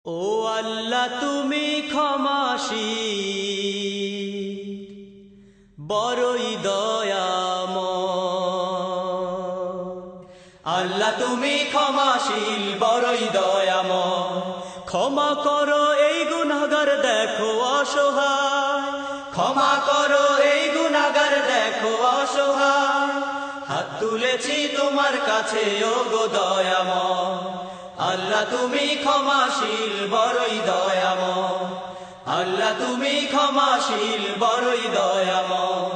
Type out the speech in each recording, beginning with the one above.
ও আল্লাহ তুমি ক্ষমাশীল বড়ই দয়াময়। আল্লাহ তুমি ক্ষমাশীল বড়ই দয়াময়। ক্ষমা করো এই গুনাহগার দেখো অসহায়, ক্ষমা করো এই গুনাহগার দেখো অসহায়। হাত তুলেছি তোমার কাছে ও গো দয়াময়। আল্লাহ তুমি ক্ষমাশীল বড়ই দয়াময়। আল্লাহ তুমি ক্ষমাশীল বড়ই দয়াময়।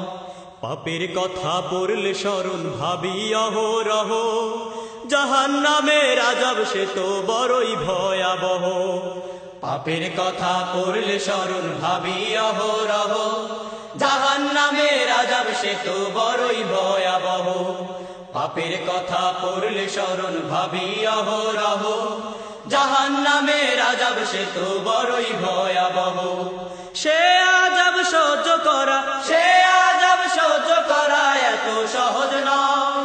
পাপের কথা পড়লে স্মরণ ভাবি অহরহ, জাহান্নামের আযাব সে তো বড়ই ভয়াবহ। পাপের কথা পড়লে স্মরণ ভাবি অহরহ, জাহান্নামের আযাব সে তো বড়ই ভয়াবহ। পাপের কথা পড়লে স্মরণ ভাবি অহরহ, জাহান্নামের আযাব সে তো বড়ই ভয়াবহ। সে আযাব সহ্য করা, সে আযাব সহ্য করা এত সহজ নয়।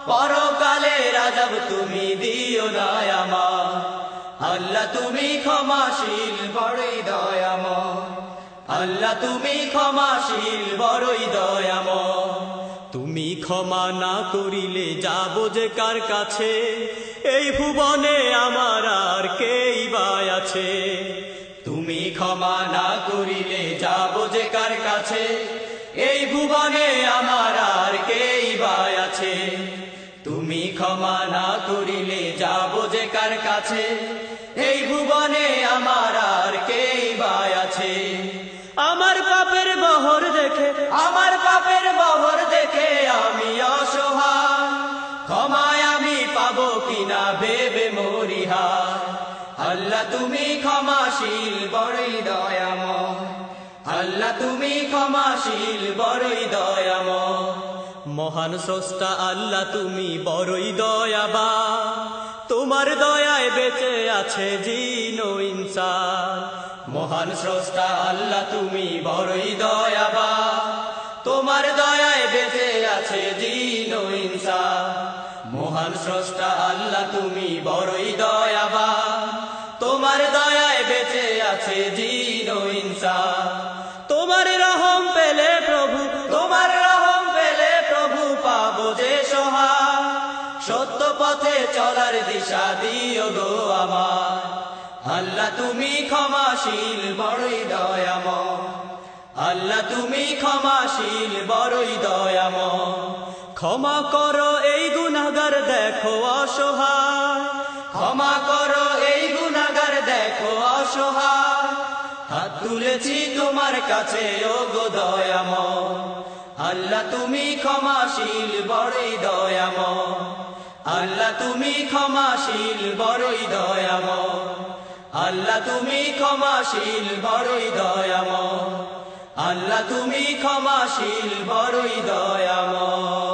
পরকালের আযাব তুমি দিও না আমায়। আল্লাহ তুমি ক্ষমাশীল বড়ই দয়াময়। আল্লাহ তুমি ক্ষমাশীল বড়ই দয়াময়। তুমি ক্ষমা না করিলে যাব যে কার কাছে, এই ভুবনে আমার আর কেই বা আছে। তুমি ক্ষমা না করিলে যাব যে কার কাছে, এই ভুবনে আমার আর কেই বা আছে। তুমি ক্ষমা না করিলে যাব যে কার কাছে, এই ভুবনে আমার আর কেই বা আছে। আমার পাপের বহর দেখে, আমার পাপের বহর দেখে আমি অসহায়। ক্ষমায় আমি পাবো কিনা ভেবে মরিহায়। আল্লাহ তুমি ক্ষমাশীল বড়ই দয়াময়। আল্লাহ তুমি ক্ষমাশীল বড়ই দয়াময়। মহান স্রষ্টা আল্লাহ তুমি বড়ই দয়াবান। তোমার দয়ায় বেঁচে আছে জিন ও ইনসান। মহান স্রষ্টা আল্লাহ তুমি বড়ই দয়াবান। তোমার দয়ায় বেঁচে আছে জিন ও ইনসান। মহান স্রষ্টা আল্লাহ তুমি বড়ই দয়াবান। তোমার দয়ায় বেঁচে আছে জিন ও ইনসান। তোমার রহম পেলে প্রভু, তোমার রহম পেলে প্রভু পাবো যে সহায়। সত্য পথে চলার দিশা দিও গো আমায়। আল্লাহ তুমি ক্ষমাশীল বড়ই দয়াময়। আল্লাহ তুমি ক্ষমাশীল বড়ই দয়াময়। ক্ষমা করো এই গুনাহগার দেখো অসহায়, ক্ষমা করো এই গুনাহগার দেখো অসহায়। হাত তুলেছি তোমার কাছে ও গো দয়াময়। আল্লাহ তুমি ক্ষমাশীল বড়ই দয়াময়। আল্লাহ তুমি ক্ষমাশীল বড়ই দয়াময়। আল্লাহ তুমি ক্ষমাশীল বড়ই দয়াময়। আল্লাহ তুমি ক্ষমাশীল বড়ই দয়াময়।